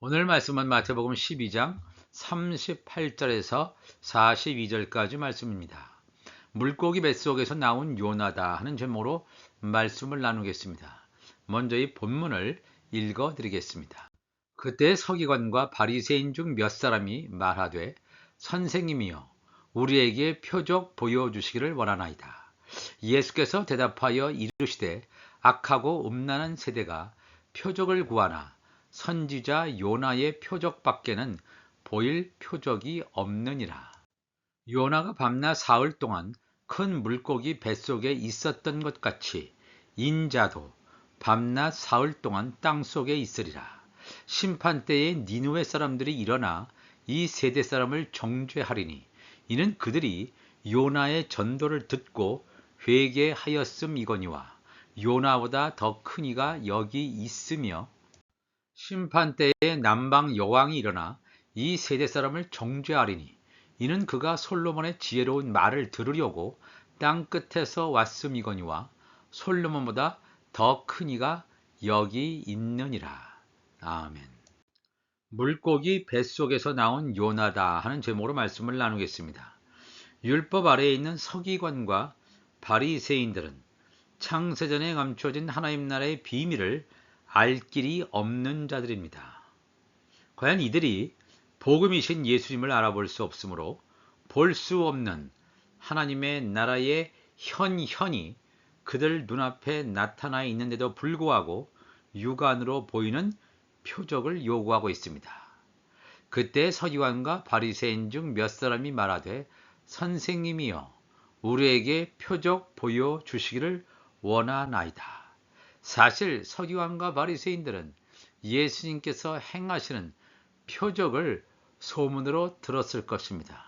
오늘 말씀은 마태복음 12장 38절에서 42절까지 말씀입니다. 물고기 뱃속에서 나온 요나다 하는 제목으로 말씀을 나누겠습니다. 먼저 이 본문을 읽어 드리겠습니다. 그때 서기관과 바리새인 중 몇 사람이 말하되 선생님이여 우리에게 표적 보여주시기를 원하나이다. 예수께서 대답하여 이르시되 악하고 음란한 세대가 표적을 구하나 선지자 요나의 표적밖에는 보일 표적이 없느니라. 요나가 밤낮 사흘 동안 큰 물고기 뱃속에 있었던 것 같이 인자도 밤낮 사흘 동안 땅속에 있으리라. 심판때에 니느웨 사람들이 일어나 이 세대 사람을 정죄하리니 이는 그들이 요나의 전도를 듣고 회개하였음이거니와 요나보다 더 큰 이가 여기 있으며 심판때에 남방 여왕이 일어나 이 세대 사람을 정죄하리니 이는 그가 솔로몬의 지혜로운 말을 들으려고 땅 끝에서 왔음이거니와 솔로몬보다 더 큰 이가 여기 있느니라. 아멘. 물고기 뱃속에서 나온 요나다 하는 제목으로 말씀을 나누겠습니다. 율법 아래에 있는 서기관과 바리새인들은 창세전에 감춰진 하나님 나라의 비밀을 알 길이 없는 자들입니다. 과연 이들이 복음이신 예수님을 알아볼 수 없으므로 볼 수 없는 하나님의 나라의 현현이 그들 눈앞에 나타나 있는데도 불구하고 육안으로 보이는 표적을 요구하고 있습니다. 그때 서기관과 바리새인 중 몇 사람이 말하되 선생님이여 우리에게 표적 보여주시기를 원하나이다. 사실 서기관과 바리새인들은 예수님께서 행하시는 표적을 소문으로 들었을 것입니다.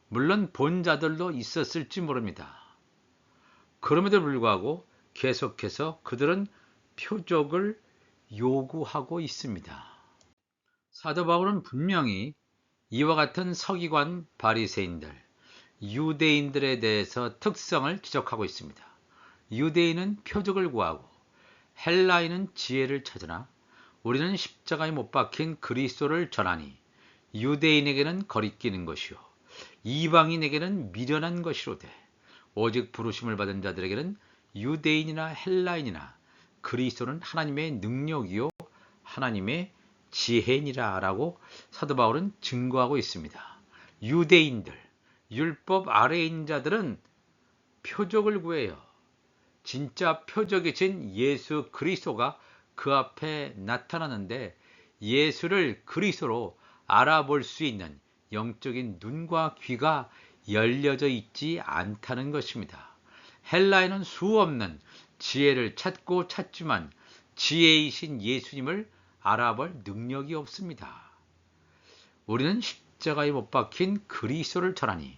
물론 본 자들도 있었을지 모릅니다. 그럼에도 불구하고 계속해서 그들은 표적을 요구하고 있습니다. 사도 바울은 분명히 이와 같은 서기관 바리새인들, 유대인들에 대해서 특성을 지적하고 있습니다. 유대인은 표적을 구하고 헬라인은 지혜를 찾으나 우리는 십자가에 못 박힌 그리스도를 전하니 유대인에게는 거리끼는 것이요 이방인에게는 미련한 것이로되 오직 부르심을 받은 자들에게는 유대인이나 헬라인이나 그리스도는 하나님의 능력이요 하나님의 지혜니라 라고 사도 바울은 증거하고 있습니다. 유대인들, 율법 아래에 있는 자들은 표적을 구해요. 진짜 표적이신 예수 그리스도가 그 앞에 나타나는데 예수를 그리스도로 알아볼 수 있는 영적인 눈과 귀가 열려져 있지 않다는 것입니다. 헬라에는 수없는 지혜를 찾고 찾지만 지혜이신 예수님을 알아볼 능력이 없습니다. 우리는 십자가에 못 박힌 그리스도를 전하니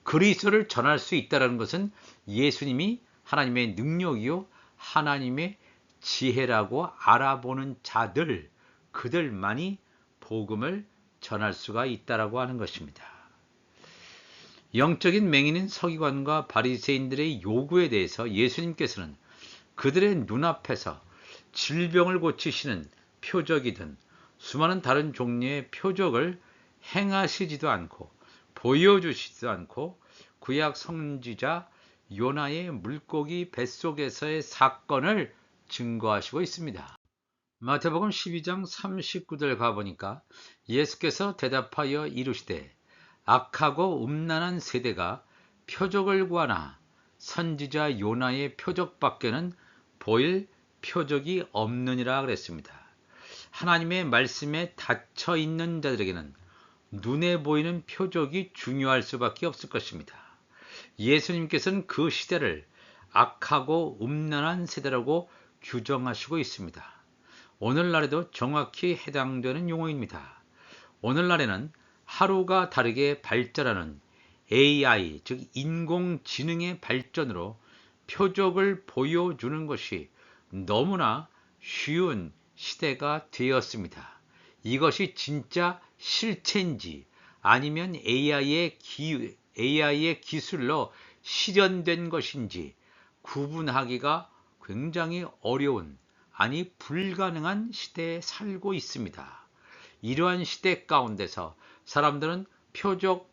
그리스도를 전할 수 있다는 것은 예수님이 하나님의 능력이요 하나님의 지혜라고 알아보는 자들 그들만이 복음을 전할 수가 있다라고 하는 것입니다. 영적인 맹인인 서기관과 바리새인들의 요구에 대해서 예수님께서는 그들의 눈앞에서 질병을 고치시는 표적이든 수많은 다른 종류의 표적을 행하시지도 않고 보여주시지도 않고 구약 선지자 요나의 물고기 뱃속에서의 사건을 증거하시고 있습니다. 마태복음 12장 39절 가보니까 예수께서 대답하여 이르시되 악하고 음란한 세대가 표적을 구하나 선지자 요나의 표적밖에는 보일 표적이 없느니라 그랬습니다. 하나님의 말씀에 닫혀 있는 자들에게는 눈에 보이는 표적이 중요할 수밖에 없을 것입니다. 예수님께서는 그 시대를 악하고 음란한 세대라고 규정하시고 있습니다. 오늘날에도 정확히 해당되는 용어입니다. 오늘날에는 하루가 다르게 발전하는 AI, 즉 인공지능의 발전으로 표적을 보여주는 것이 너무나 쉬운 시대가 되었습니다. 이것이 진짜 실체인지 아니면 AI의 기술로 실현된 것인지 구분하기가 굉장히 어려운, 아니 불가능한 시대에 살고 있습니다. 이러한 시대 가운데서 사람들은 표적,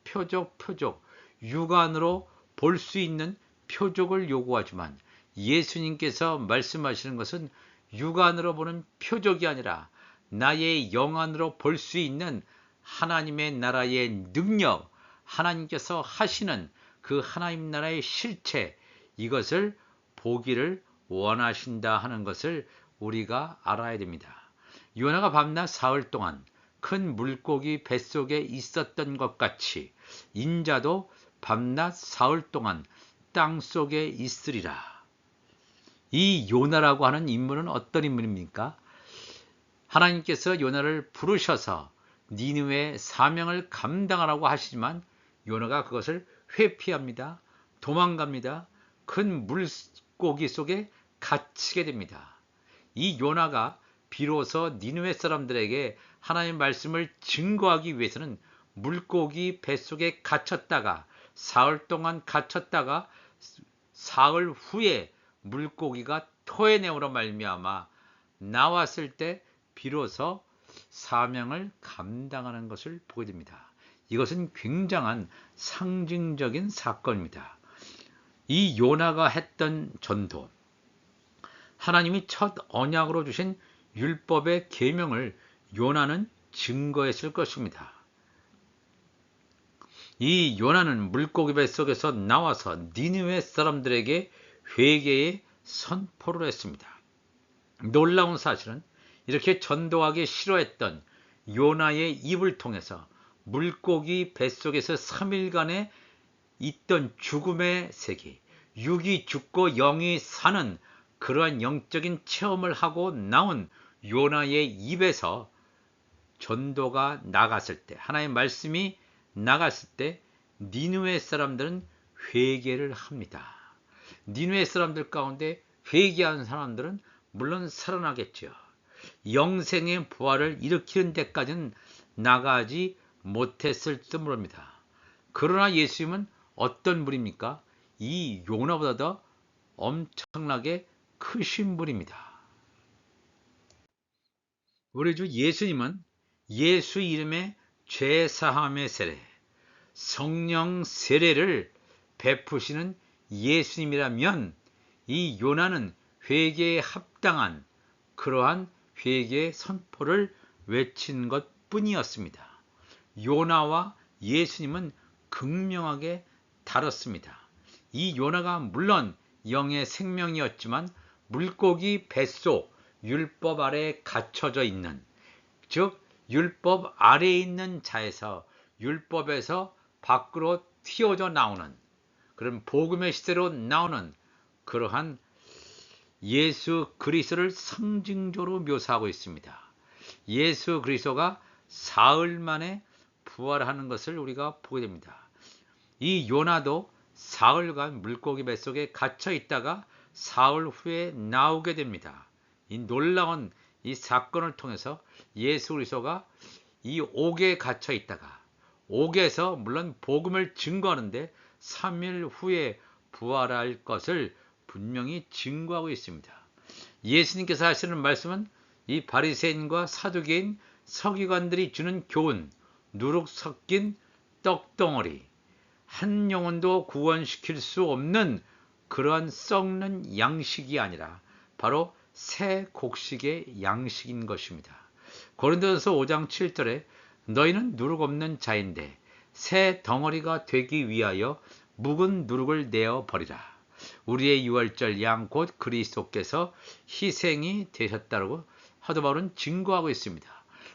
육안으로 볼 수 있는 표적을 요구하지만 예수님께서 말씀하시는 것은 육안으로 보는 표적이 아니라 나의 영안으로 볼 수 있는 하나님의 나라의 능력, 하나님께서 하시는 그 하나님 나라의 실체, 이것을 보기를 원하신다 하는 것을 우리가 알아야 됩니다. 요나가 밤낮 사흘 동안 큰 물고기 뱃속에 있었던 것 같이 인자도 밤낮 사흘 동안 땅속에 있으리라. 이 요나라고 하는 인물은 어떤 인물입니까? 하나님께서 요나를 부르셔서 니느웨 사명을 감당하라고 하시지만 요나가 그것을 회피합니다. 도망갑니다. 큰 물고기 속에 갇히게 됩니다. 이 요나가 비로소 니느웨 사람들에게 하나님의 말씀을 증거하기 위해서는 물고기 뱃속에 갇혔다가 사흘 동안 갇혔다가 사흘 후에 물고기가 토해내므로 말미암아 나왔을 때 비로소 사명을 감당하는 것을 보게 됩니다. 이것은 굉장한 상징적인 사건입니다. 이 요나가 했던 전도, 하나님이 첫 언약으로 주신 율법의 계명을 요나는 증거했을 것입니다. 이 요나는 물고기 뱃속에서 나와서 니느웨 사람들에게 회개의 선포를 했습니다. 놀라운 사실은 이렇게 전도하기 싫어했던 요나의 입을 통해서 물고기 뱃속에서 3일간에 있던 죽음의 세계, 육이 죽고 영이 사는 그러한 영적인 체험을 하고 나온 요나의 입에서 전도가 나갔을 때, 하나님의 말씀이 나갔을 때 니느웨 사람들은 회개를 합니다. 니느웨 사람들 가운데 회개한 사람들은 물론 살아나겠죠. 영생의 부활을 일으키는 데까지는 나가지 못했을지도 모릅니다. 그러나 예수님은 어떤 분입니까? 이 요나보다 엄청나게 크신 분입니다. 우리 주 예수님은 예수 이름의 죄사함의 세례, 성령 세례를 베푸시는 예수님이라면 이 요나는 회개에 합당한 그러한 회개의 선포를 외친 것뿐이었습니다. 요나와 예수님은 극명하게 다릅니다. 이 요나가 물론 영의 생명이었지만 물고기 뱃속 율법 아래에 갇혀져 있는, 즉 율법 아래에 있는 자에서 율법에서 밖으로 튀어져 나오는 그런 복음의 시대로 나오는 그러한 예수 그리스도를 상징적으로 묘사하고 있습니다. 예수 그리스도가 사흘 만에 부활하는 것을 우리가 보게 됩니다. 이 요나도 사흘간 물고기 뱃속에 갇혀 있다가 사흘 후에 나오게 됩니다. 이 놀라운 이 사건을 통해서 예수 그리스도가 이 옥에 갇혀 있다가 옥에서 물론 복음을 증거하는데 3일 후에 부활할 것을 분명히 증거하고 있습니다. 예수님께서 하시는 말씀은 이 바리새인과 사두개인 서기관들이 주는 교훈, 누룩 섞인 떡덩어리, 한 영혼도 구원시킬 수 없는 그러한 썩는 양식이 아니라 바로 새 곡식의 양식인 것입니다. 고린도전서 5장 7절에 너희는 누룩 없는 자인데 새 덩어리가 되기 위하여 묵은 누룩을 내어 버리라. 우리의 유월절 양 곧 그리스도께서 희생이 되셨다고 사도 바울은 증거하고 있습니다.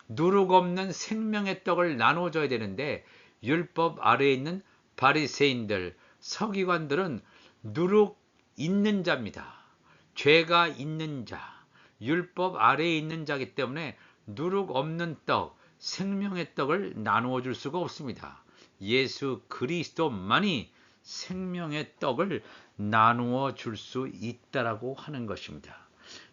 누룩 없는 생명의 떡을 나눠줘야 되는데 율법 아래에 있는 바리새인들, 서기관들은 누룩 있는 자입니다. 죄가 있는 자, 율법 아래에 있는 자이기 때문에 누룩 없는 떡, 생명의 떡을 나누어 줄 수가 없습니다. 예수 그리스도만이 생명의 떡을 나누어 줄 수 있다라고 하는 것입니다.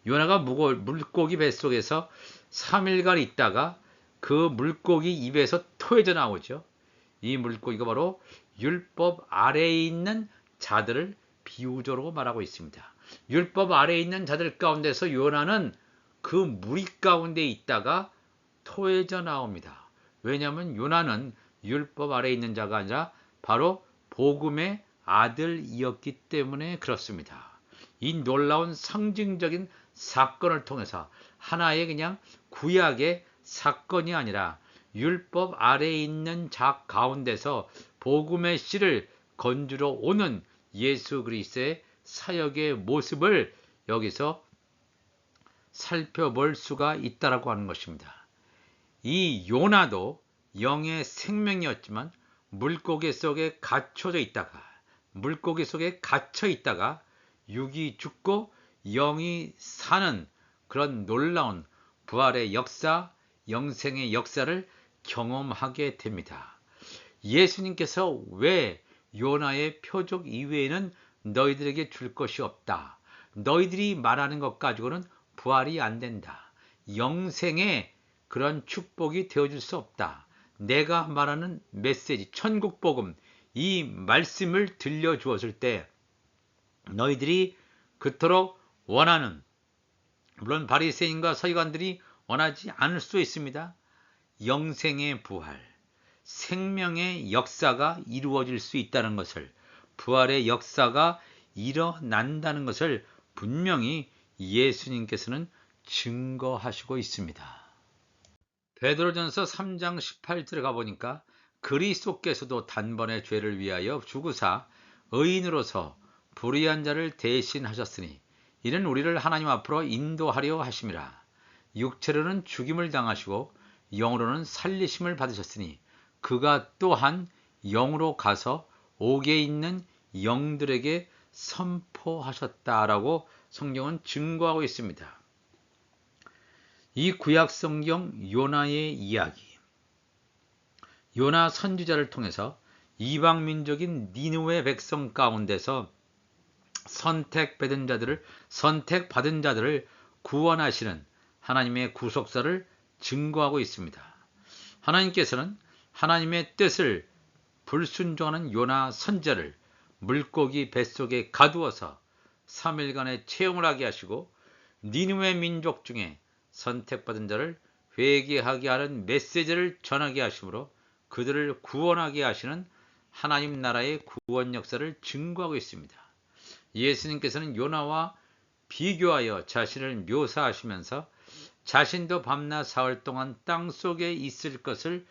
요나가 물고기 뱃속에서 3일간 있다가 그 물고기 입에서 토해져 나오죠. 이 물고기가 바로 율법 아래에 있는 자들을 비유적으로 말하고 있습니다. 율법 아래에 있는 자들 가운데서 요나는 그 무리 가운데 있다가 토해져 나옵니다. 왜냐하면 요나는 율법 아래에 있는 자가 아니라 바로 복음의 아들이었기 때문에 그렇습니다. 이 놀라운 상징적인 사건을 통해서 하나의 그냥 구약의 사건이 아니라 율법 아래에 있는 자 가운데서 복음의 씨를 건주러 오는 예수 그리스도의 사역의 모습을 여기서 살펴볼 수가 있다라고 하는 것입니다. 이 요나도 영의 생명이었지만 물고기 속에 갇혀 있다가 육이 죽고 영이 사는 그런 놀라운 부활의 역사, 영생의 역사를 경험하게 됩니다. 예수님께서 왜 요나의 표적 이외에는 너희들에게 줄 것이 없다. 너희들이 말하는 것 가지고는 부활이 안 된다. 영생의 그런 축복이 되어줄 수 없다. 내가 말하는 메시지, 천국복음, 이 말씀을 들려주었을 때 너희들이 그토록 원하는, 물론 바리새인과 서기관들이 원하지 않을 수 있습니다. 영생의 부활, 생명의 역사가 이루어질 수 있다는 것을, 부활의 역사가 일어난다는 것을 분명히 예수님께서는 증거하시고 있습니다. 베드로전서 3장 18절에 가보니까 그리스도께서도 단번에 죄를 위하여 죽으사 의인으로서 불의한 자를 대신하셨으니 이는 우리를 하나님 앞으로 인도하려 하심이라. 육체로는 죽임을 당하시고 영으로는 살리심을 받으셨으니 그가 또한 영으로 가서 옥에 있는 영들에게 선포하셨다라고 성경은 증거하고 있습니다. 이 구약 성경 요나의 이야기, 요나 선지자를 통해서 이방 민족인 니느웨 백성 가운데서 선택받은 자들을 구원하시는 하나님의 구속사를 증거하고 있습니다. 하나님께서는 하나님의 뜻을 불순종하는 요나 선지자를 물고기 뱃속에 가두어서 3일간의 체험을 하게 하시고 니느웨 민족 중에 선택받은 자를 회개하게 하는 메시지를 전하게 하심으로 그들을 구원하게 하시는 하나님 나라의 구원 역사를 증거하고 있습니다. 예수님께서는 요나와 비교하여 자신을 묘사하시면서 자신도 밤낮 사흘 동안 땅속에 있을 것을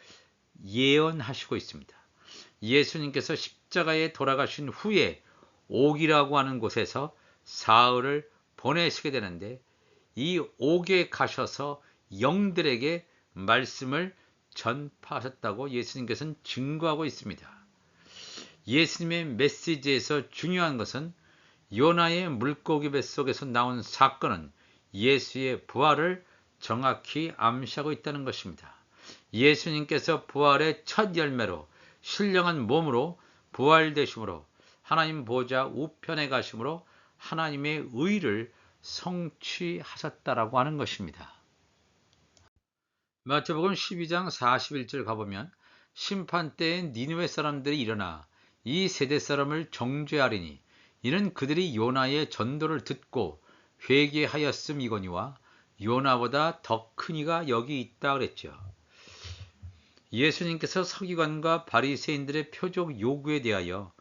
예언하시고 있습니다. 예수님께서 십자가에 돌아가신 후에 옥이라고 하는 곳에서 사흘을 보내시게 되는데 이 옥에 가셔서 영들에게 말씀을 전파하셨다고 예수님께서는 증거하고 있습니다. 예수님의 메시지에서 중요한 것은 요나의 물고기 뱃속에서 나온 사건은 예수의 부활을 정확히 암시하고 있다는 것입니다. 예수님께서 부활의 첫 열매로 신령한 몸으로 부활되심으로 하나님 보좌 우편에 가심으로 하나님의 의를 성취하셨다라고 하는 것입니다. 마태복음 12장 41절 가보면 심판 때에 니느웨 사람들이 일어나 이 세대 사람을 정죄하리니 이는 그들이 요나의 전도를 듣고 회개하였음이거니와 요나보다 더 큰 이가 여기 있다 그랬죠. 예수님께서 서기관과 바리새인들의 표적 요구에 대하여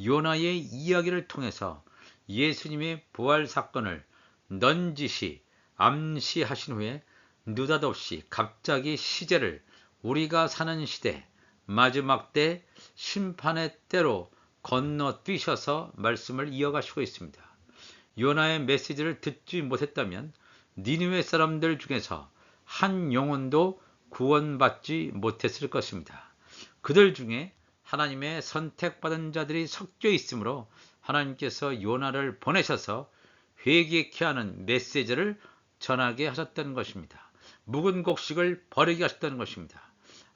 요나의 이야기를 통해서 예수님의 부활 사건을 넌지시 암시하신 후에 느닷없이 갑자기 시제를 우리가 사는 시대 마지막 때 심판의 때로 건너뛰셔서 말씀을 이어가시고 있습니다. 요나의 메시지를 듣지 못했다면 니느웨 사람들 중에서 한 영혼도 구원받지 못했을 것입니다. 그들 중에 하나님의 선택받은 자들이 섞여 있으므로 하나님께서 요나를 보내셔서 회개케 하는 메시지를 전하게 하셨다는 것입니다. 묵은 곡식을 버리게 하셨다는 것입니다.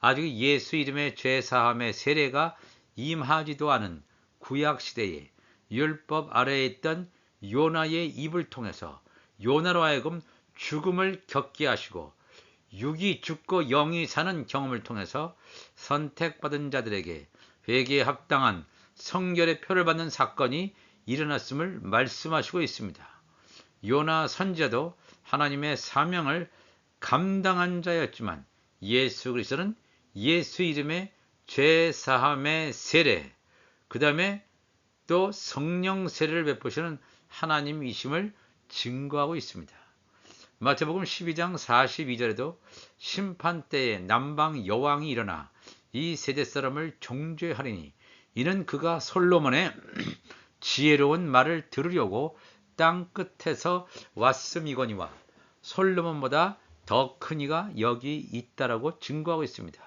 아직 예수 이름의 죄사함의 세례가 임하지도 않은 구약시대에 율법 아래에 있던 요나의 입을 통해서 요나로 하여금 죽음을 겪게 하시고 육이 죽고 영이 사는 경험을 통해서 선택받은 자들에게 회개에 합당한 성결의 표를 받는 사건이 일어났음을 말씀하시고 있습니다. 요나 선지자도 하나님의 사명을 감당한 자였지만 예수 그리스도는 예수 이름의 죄사함의 세례, 그 다음에 또 성령 세례를 베푸시는 하나님이심을 증거하고 있습니다. 마태복음 12장 42절에도 심판 때에 남방 여왕이 일어나 이 세대 사람을 정죄하리니 이는 그가 솔로몬의 지혜로운 말을 들으려고 땅 끝에서 왔음이거니와 솔로몬보다 더 큰 이가 여기 있다라고 증거하고 있습니다.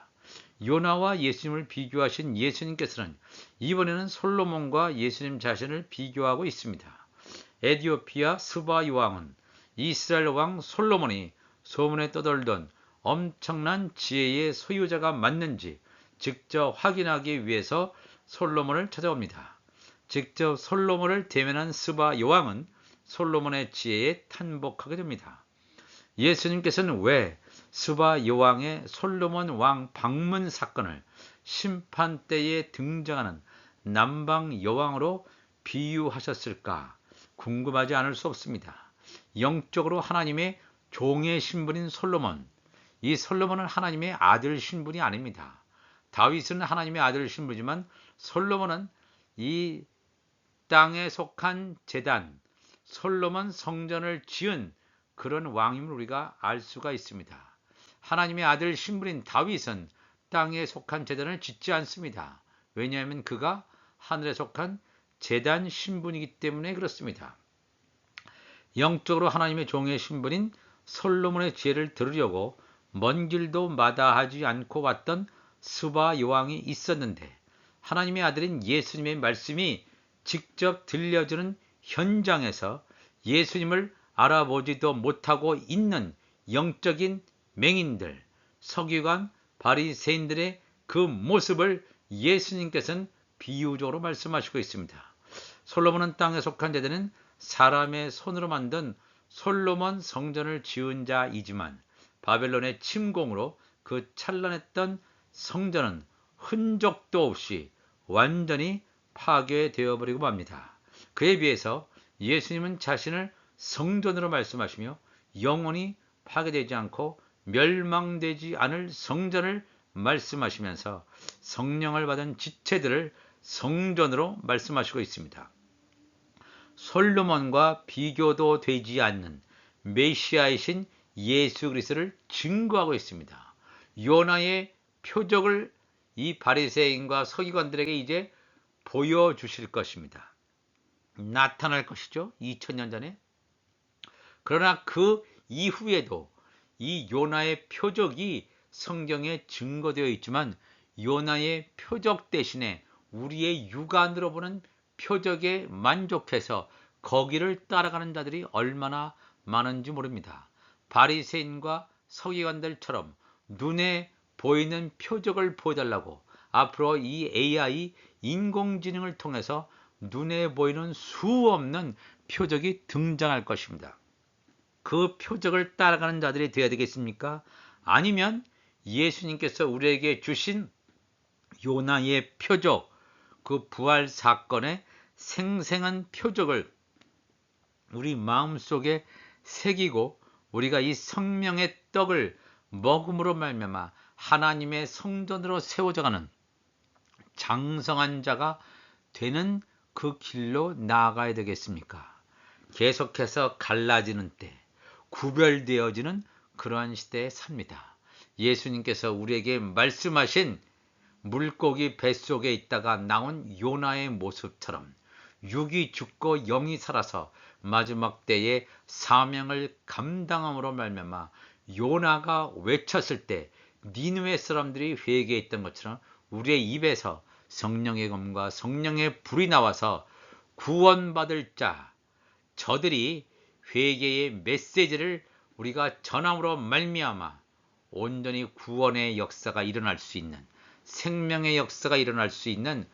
요나와 예수님을 비교하신 예수님께서는 이번에는 솔로몬과 예수님 자신을 비교하고 있습니다. 에디오피아 스바 요왕은 이스라엘 왕 솔로몬이 소문에 떠돌던 엄청난 지혜의 소유자가 맞는지 직접 확인하기 위해서 솔로몬을 찾아옵니다. 직접 솔로몬을 대면한 스바 요왕은 솔로몬의 지혜에 탄복하게 됩니다. 예수님께서는 왜 스바 요왕의 솔로몬 왕 방문 사건을 심판 때에 등장하는 남방 여왕으로 비유하셨을까 궁금하지 않을 수 없습니다. 영적으로 하나님의 종의 신분인 솔로몬, 이 솔로몬은 하나님의 아들 신분이 아닙니다. 다윗은 하나님의 아들 신분이지만 솔로몬은 이 땅에 속한 제단, 솔로몬 성전을 지은 그런 왕임을 우리가 알 수가 있습니다. 하나님의 아들 신분인 다윗은 땅에 속한 제단을 짓지 않습니다. 왜냐하면 그가 하늘에 속한 제단 신분이기 때문에 그렇습니다. 영적으로 하나님의 종의 신분인 솔로몬의 지혜를 들으려고 먼 길도 마다하지 않고 왔던 스바 요왕이 있었는데 하나님의 아들인 예수님의 말씀이 직접 들려주는 현장에서 예수님을 알아보지도 못하고 있는 영적인 맹인들, 서기관, 바리새인들의 그 모습을 예수님께서는 비유적으로 말씀하시고 있습니다. 솔로몬은 땅에 속한 자들은 사람의 손으로 만든 솔로몬 성전을 지은 자이지만 바벨론의 침공으로 그 찬란했던 성전은 흔적도 없이 완전히 파괴되어 버리고 맙니다. 그에 비해서 예수님은 자신을 성전으로 말씀하시며 영원히 파괴되지 않고 멸망되지 않을 성전을 말씀하시면서 성령을 받은 지체들을 성전으로 말씀하시고 있습니다. 솔로몬과 비교도 되지 않는 메시아이신 예수 그리스도를 증거하고 있습니다. 요나의 표적을 이 바리새인과 서기관들에게 이제 보여주실 것입니다. 나타날 것이죠. 2000년 전에. 그러나 그 이후에도 이 요나의 표적이 성경에 증거되어 있지만 요나의 표적 대신에 우리의 육안으로 보는 표적에 만족해서 거기를 따라가는 자들이 얼마나 많은지 모릅니다. 바리새인과 서기관들처럼 눈에 보이는 표적을 보여달라고 앞으로 이 AI 인공지능을 통해서 눈에 보이는 수없는 표적이 등장할 것입니다. 그 표적을 따라가는 자들이 되어야 되겠습니까? 아니면 예수님께서 우리에게 주신 요나의 표적, 그 부활 사건의 생생한 표적을 우리 마음속에 새기고 우리가 이 생명의 떡을 먹음으로 말미암아 하나님의 성전으로 세워져가는 장성한 자가 되는 그 길로 나아가야 되겠습니까? 계속해서 갈라지는 때, 구별되어지는 그러한 시대에 삽니다. 예수님께서 우리에게 말씀하신 물고기 뱃속에 있다가 나온 요나의 모습처럼 육이 죽고 영이 살아서 마지막 때에 사명을 감당함으로 말미암아 요나가 외쳤을 때 니느웨 사람들이 회개했던 것처럼 우리의 입에서 성령의 검과 성령의 불이 나와서 구원받을 자, 저들이 회개의 메시지를 우리가 전함으로 말미암아 온전히 구원의 역사가 일어날 수 있는, 생명의 역사가 일어날 수 있는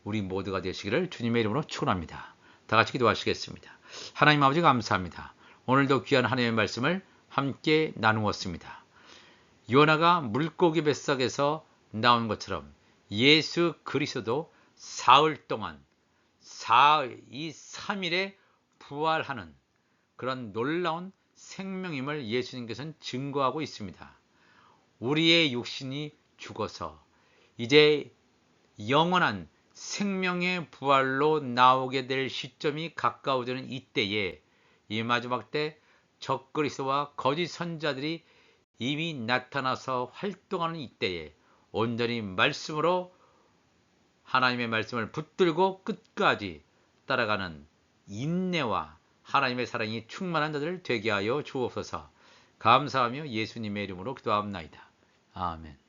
우리 모두가 되시기를 주님의 이름으로 축원합니다. 다 같이 기도하시겠습니다. 하나님 아버지 감사합니다. 오늘도 귀한 하나님의 말씀을 함께 나누었습니다. 요나가 물고기 뱃속에서 나온 것처럼 예수 그리스도도 사흘 동안 이 3일에 부활하는 그런 놀라운 생명임을 예수님께서는 증거하고 있습니다. 우리의 육신이 죽어서 이제 영원한 생명의 부활로 나오게 될 시점이 가까워지는 이때에, 이 마지막 때 적그리스도와 거짓 선자들이 이미 나타나서 활동하는 이때에 온전히 말씀으로 하나님의 말씀을 붙들고 끝까지 따라가는 인내와 하나님의 사랑이 충만한 자들 되게 하여 주옵소서. 감사하며 예수님의 이름으로 기도합나이다. 아멘.